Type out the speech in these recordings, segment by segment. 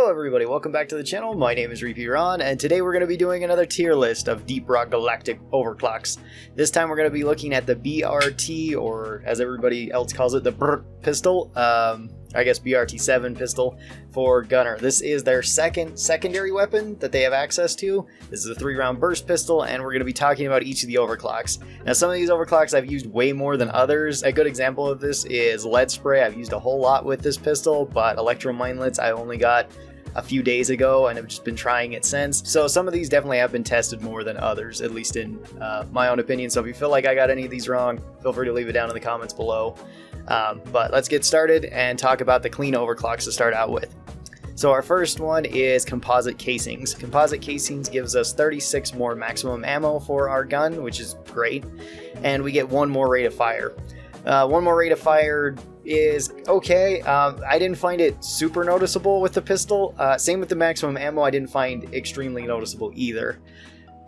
Hello everybody, welcome back to the channel. My name is Repeat Ron, and today we're going to be doing another tier list of Deep Rock Galactic overclocks. This time we're going to be looking at the BRT, or as everybody else calls it, the BRT pistol. I guess BTT7 pistol for gunner. This is their secondary weapon that they have access to. This is a 3-round burst pistol, and we're going to be talking about each of the overclocks. Now, some of these overclocks I've used way more than others. A good example of this is lead spray. I've used a whole lot with this pistol, but electrominelets I only got a few days ago and have just been trying it since. So some of these definitely have been tested more than others, at least in my own opinion. So if you feel like I got any of these wrong, feel free to leave it down in the comments below. But let's get started and talk about the clean overclocks to start out with. So our first one is composite casings. Composite casings gives us 36 more maximum ammo for our gun, which is great, and we get one more rate of fire. One more rate of fire is okay. I didn't find it super noticeable with the pistol. Same with the maximum ammo, I didn't find extremely noticeable either.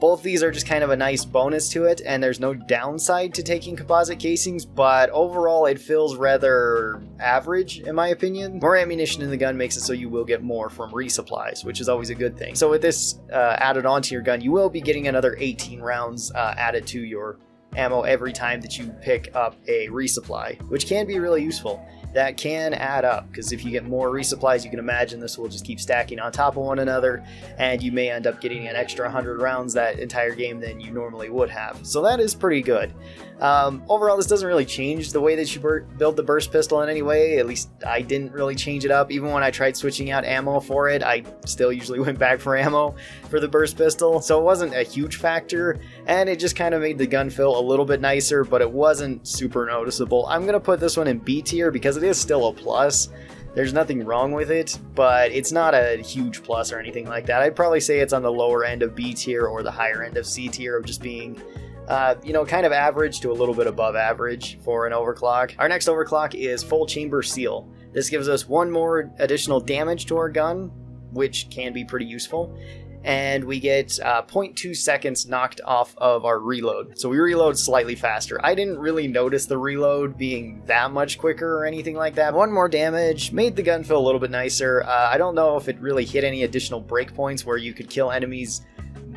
Both these are just kind of a nice bonus to it, and there's no downside to taking composite casings, but overall it feels rather average in my opinion. More ammunition in the gun makes it so you will get more from resupplies, which is always a good thing. So with this added onto your gun, you will be getting another 18 rounds added to your ammo every time that you pick up a resupply, which can be really useful. That can add up, because if you get more resupplies, you can imagine this will just keep stacking on top of one another, and you may end up getting an extra 100 rounds that entire game than you normally would have. So that is pretty good. Overall, this doesn't really change the way that you build the burst pistol in any way. At least I didn't really change it up. Even when I tried switching out ammo for it, I still usually went back for ammo for the burst pistol. So it wasn't a huge factor, and it just kind of made the gun feel a little bit nicer, but it wasn't super noticeable. I'm going to put this one in B tier because it is still a plus. There's nothing wrong with it, but it's not a huge plus or anything like that. I'd probably say it's on the lower end of B tier or the higher end of C tier of just being kind of average to a little bit above average for an overclock. Our next overclock is full chamber seal. This gives us one more additional damage to our gun, which can be pretty useful. And we get 0.2 seconds knocked off of our reload. So we reload slightly faster. I didn't really notice the reload being that much quicker or anything like that. One more damage made the gun feel a little bit nicer. I don't know if it really hit any additional breakpoints where you could kill enemies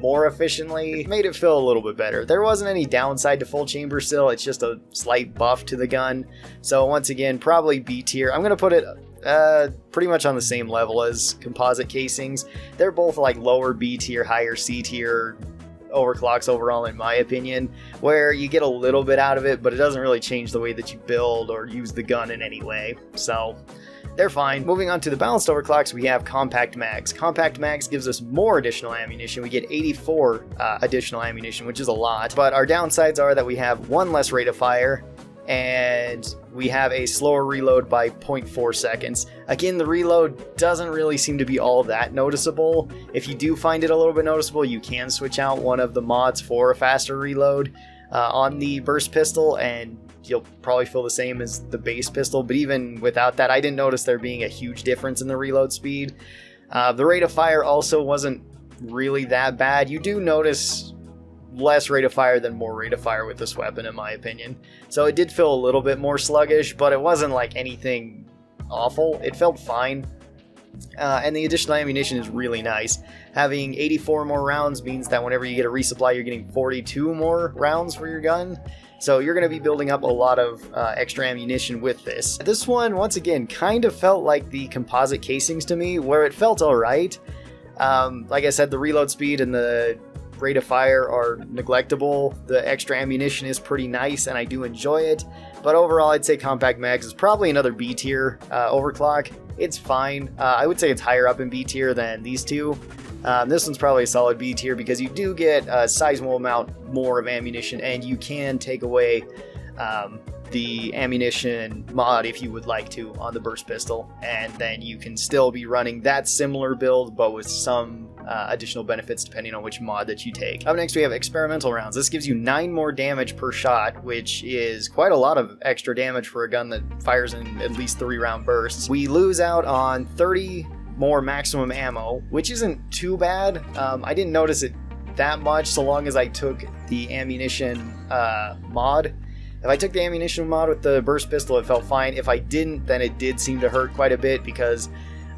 more efficiently. It made it feel a little bit better. There wasn't any downside to full chamber seal. It's just a slight buff to the gun. So once again, probably B tier. I'm going to put it pretty much on the same level as composite casings. They're both like lower B tier, higher C tier overclocks overall in my opinion, where you get a little bit out of it, but it doesn't really change the way that you build or use the gun in any way. So they're fine. Moving on to the balanced overclocks, we have compact mags. Compact mags gives us more additional ammunition. We get 84 additional ammunition, which is a lot, but our downsides are that we have one less rate of fire, and we have a slower reload by 0.4 seconds. Again, the reload doesn't really seem to be all that noticeable. If you do find it a little bit noticeable, you can switch out one of the mods for a faster reload on the burst pistol, and you'll probably feel the same as the base pistol. But even without that, I didn't notice there being a huge difference in the reload speed. The rate of fire also wasn't really that bad. You do notice less rate of fire than more rate of fire with this weapon in my opinion. So it did feel a little bit more sluggish, but it wasn't like anything awful. It felt fine. And the additional ammunition is really nice. Having 84 more rounds means that whenever you get a resupply, you're getting 42 more rounds for your gun. So you're going to be building up a lot of extra ammunition with this. This one, once again, kind of felt like the composite casings to me, where it felt alright. Like I said, the reload speed and the rate of fire are neglectable. The extra ammunition is pretty nice and I do enjoy it, but overall I'd say compact mags is probably another B tier overclock. It's fine. I would say it's higher up in B tier than these two. This one's probably a solid B tier because you do get a sizable amount more of ammunition, and you can take away the ammunition mod if you would like to on the burst pistol, and then you can still be running that similar build but with some additional benefits depending on which mod that you take. Up next we have experimental rounds. This gives you 9 more damage per shot, which is quite a lot of extra damage for a gun that fires in at least 3-round bursts. We lose out on 30 more maximum ammo, which isn't too bad. I didn't notice it that much so long as I took the ammunition mod. If I took the ammunition mod with the burst pistol, it felt fine. If I didn't, then it did seem to hurt quite a bit because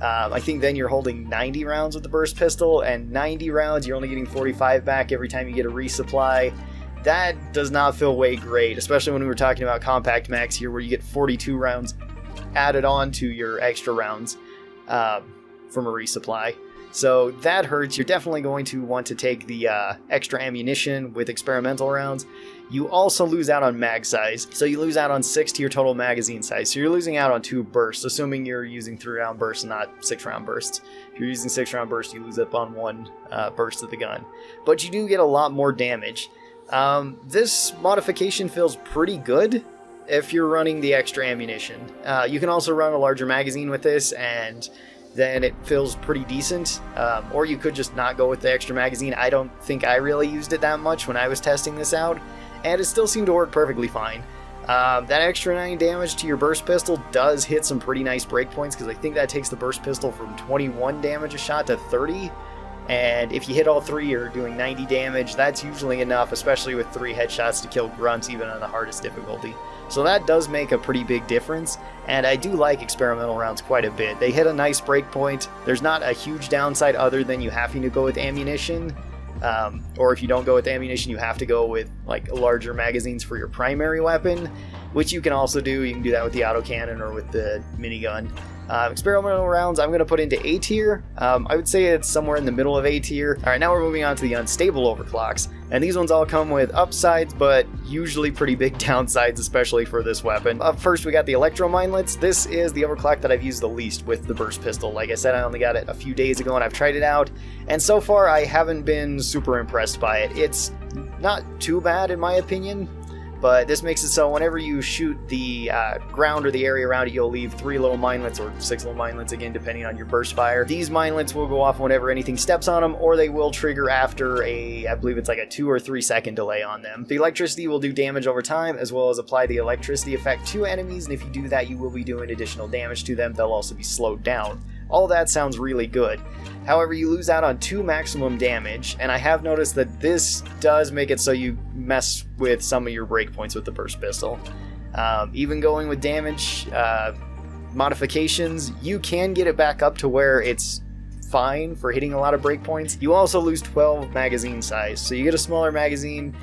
I think then you're holding 90 rounds with the burst pistol, and 90 rounds, you're only getting 45 back every time you get a resupply. That does not feel way great, especially when we were talking about compact max here, where you get 42 rounds added on to your extra rounds from a resupply. So that hurts. You're definitely going to want to take the extra ammunition with experimental rounds. You also lose out on mag size, so you lose out on 6 to your total magazine size. So you're losing out on 2 bursts, assuming you're using 3-round bursts, not 6-round bursts. If you're using 6-round bursts, you lose up on 1 burst of the gun. But you do get a lot more damage. This modification feels pretty good if you're running the extra ammunition. You can also run a larger magazine with this, and then it feels pretty decent. Or you could just not go with the extra magazine. I don't think I really used it that much when I was testing this out, and it still seemed to work perfectly fine. That extra 9 damage to your burst pistol does hit some pretty nice breakpoints, because I think that takes the burst pistol from 21 damage a shot to 30. And if you hit all 3, you're doing 90 damage. That's usually enough, especially with 3 headshots to kill grunts, even on the hardest difficulty. So that does make a pretty big difference, and I do like experimental rounds quite a bit. They hit a nice breakpoint. There's not a huge downside other than you having to go with ammunition. Or if you don't go with ammunition, you have to go with like larger magazines for your primary weapon, which you can also do. You can do that with the autocannon or with the minigun. Experimental rounds I'm going to put into A tier. I would say it's somewhere in the middle of A tier. Alright, now we're moving on to the unstable overclocks. And these ones all come with upsides, but usually pretty big downsides, especially for this weapon. Up first, we got the Electrominelets. This is the overclock that I've used the least with the burst pistol. Like I said, I only got it a few days ago and I've tried it out. And so far, I haven't been super impressed by it. It's not too bad in my opinion. But this makes it so whenever you shoot the ground or the area around it, you'll leave 3 little minelets, or 6 little minelets again, depending on your burst fire. These minelets will go off whenever anything steps on them, or they will trigger after I believe it's like a 2 or 3 second delay on them. The electricity will do damage over time, as well as apply the electricity effect to enemies, and if you do that, you will be doing additional damage to them. They'll also be slowed down. All that sounds really good. However, you lose out on 2 maximum damage, and I have noticed that this does make it so you mess with some of your breakpoints with the burst pistol. Even going with damage modifications, you can get it back up to where it's fine for hitting a lot of breakpoints. You also lose 12 magazine size, so you get a smaller magazine.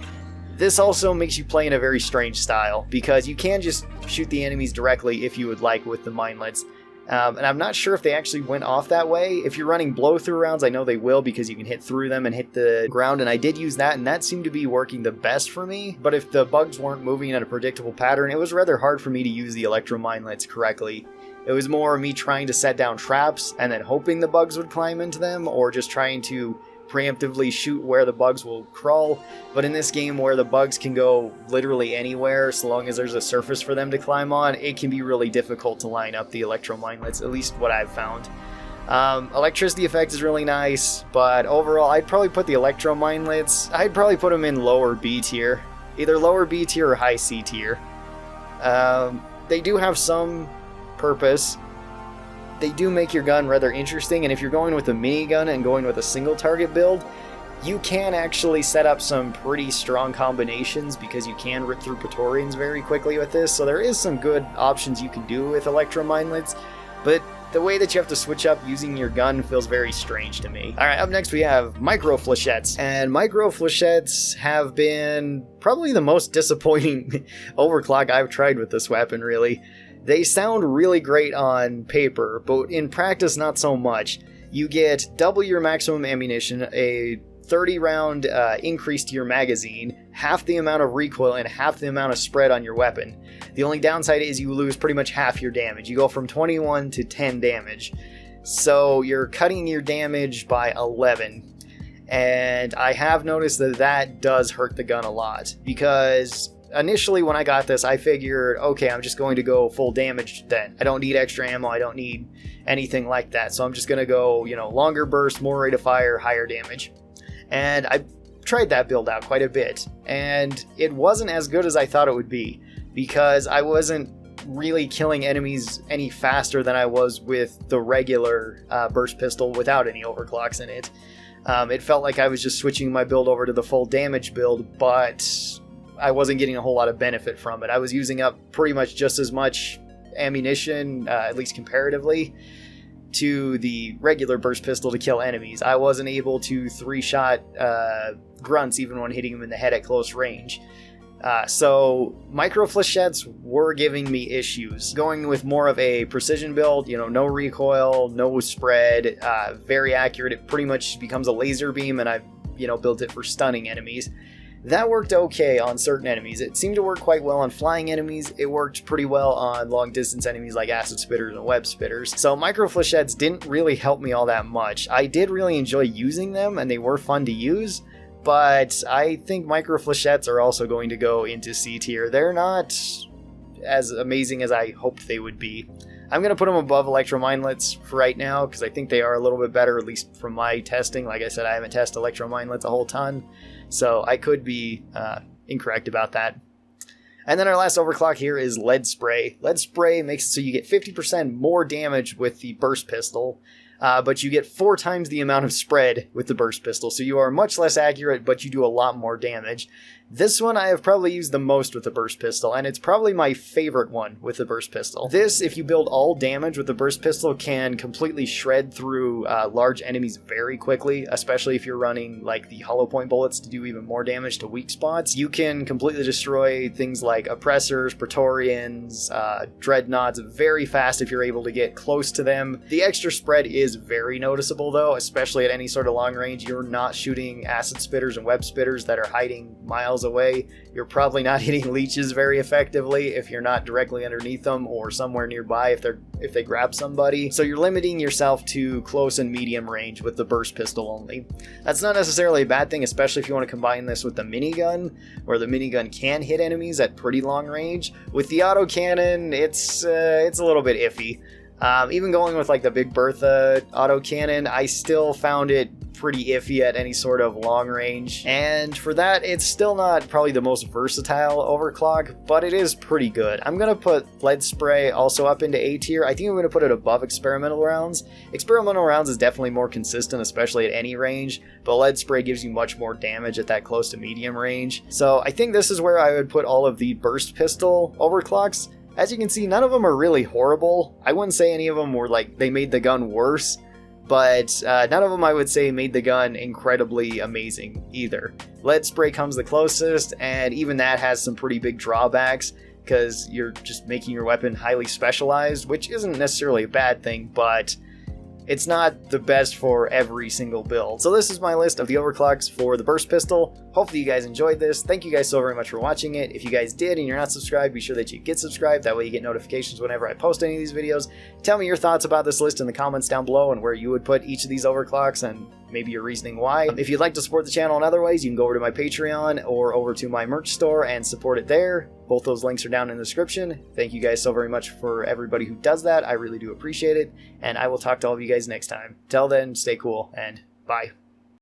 This also makes you play in a very strange style, because you can just shoot the enemies directly if you would like with the minelets. And I'm not sure if they actually went off that way. If you're running blow-through rounds, I know they will, because you can hit through them and hit the ground, and I did use that, and that seemed to be working the best for me. But if the bugs weren't moving in a predictable pattern, it was rather hard for me to use the electrominelets correctly. It was more me trying to set down traps and then hoping the bugs would climb into them, or just trying to preemptively shoot where the bugs will crawl. But in this game, where the bugs can go literally anywhere so long as there's a surface for them to climb on, it can be really difficult to line up the electrominelets, at least what I've found. Electricity effect is really nice, but overall I'd probably put the electrominelets, I'd probably put them in lower B tier, either lower B tier or high C tier. They do have some purpose. They do make your gun rather interesting, and if you're going with a minigun and going with a single target build, you can actually set up some pretty strong combinations, because you can rip through Praetorians very quickly with this, so there is some good options you can do with electrominelets, but the way that you have to switch up using your gun feels very strange to me. Alright, up next we have Microflechettes, and Microflechettes have been probably the most disappointing overclock I've tried with this weapon, really. They sound really great on paper, but in practice not so much. You get double your maximum ammunition, a 30-round increase to your magazine, half the amount of recoil, and half the amount of spread on your weapon. The only downside is you lose pretty much half your damage. You go from 21 to 10 damage. So you're cutting your damage by 11. And I have noticed that that does hurt the gun a lot, because initially when I got this, I figured, okay, I'm just going to go full damage then. I don't need extra ammo, I don't need anything like that. So I'm just going to go, longer burst, more rate of fire, higher damage. And I tried that build out quite a bit, and it wasn't as good as I thought it would be, because I wasn't really killing enemies any faster than I was with the regular burst pistol without any overclocks in it. It felt like I was just switching my build over to the full damage build, but I wasn't getting a whole lot of benefit from it. I was using up pretty much just as much ammunition, at least comparatively, to the regular burst pistol to kill enemies. I wasn't able to 3-shot grunts even when hitting them in the head at close range. So Microflechettes were giving me issues. Going with more of a precision build, no recoil, no spread, very accurate. It pretty much becomes a laser beam, and I've built it for stunning enemies. That worked okay on certain enemies. It seemed to work quite well on flying enemies. It worked pretty well on long distance enemies like acid spitters and web spitters. So Microflechettes didn't really help me all that much. I did really enjoy using them, and they were fun to use. But I think Microflechettes are also going to go into C tier. They're not as amazing as I hoped they would be. I'm going to put them above Electrominelets for right now, because I think they are a little bit better, at least from my testing. Like I said, I haven't tested Electrominelets a whole ton, so I could be incorrect about that. And then our last overclock here is lead spray. Lead spray makes it so you get 50% more damage with the burst pistol, but you get 4 times the amount of spread with the burst pistol, so you are much less accurate, but you do a lot more damage. This one I have probably used the most with the burst pistol, and it's probably my favorite one with the burst pistol. This, if you build all damage with the burst pistol, can completely shred through large enemies very quickly, especially if you're running like the hollow point bullets to do even more damage to weak spots. You can completely destroy things like oppressors, praetorians, dreadnoughts very fast if you're able to get close to them. The extra spread is very noticeable though, especially at any sort of long range. You're not shooting acid spitters and web spitters that are hiding miles away. You're probably not hitting leeches very effectively if you're not directly underneath them or somewhere nearby if they grab somebody. So you're limiting yourself to close and medium range with the burst pistol only. That's not necessarily a bad thing, especially if you want to combine this with the minigun, where the minigun can hit enemies at pretty long range. With the autocannon, it's a little bit iffy. Even going with like the Big Bertha autocannon, I still found it pretty iffy at any sort of long range, and for that it's still not probably the most versatile overclock, but it is pretty good. I'm gonna put lead spray also up into A tier. I think I'm gonna put it above experimental rounds. Experimental rounds is definitely more consistent, especially at any range, but lead spray gives you much more damage at that close to medium range. So I think this is where I would put all of the burst pistol overclocks. As you can see, none of them are really horrible. I wouldn't say any of them were like they made the gun worse, but none of them I would say made the gun incredibly amazing either. Lead spray comes the closest, and even that has some pretty big drawbacks because you're just making your weapon highly specialized, which isn't necessarily a bad thing, but it's not the best for every single build. So this is my list of the overclocks for the burst pistol. Hopefully you guys enjoyed this. Thank you guys so very much for watching it. If you guys did and you're not subscribed, be sure that you get subscribed. That way you get notifications whenever I post any of these videos. Tell me your thoughts about this list in the comments down below and where you would put each of these overclocks and maybe your reasoning why. If you'd like to support the channel in other ways, you can go over to my Patreon or over to my merch store and support it there. Both those links are down in the description. Thank you guys so very much for everybody who does that. I really do appreciate it, and I will talk to all of you guys next time. Till then, stay cool, and bye.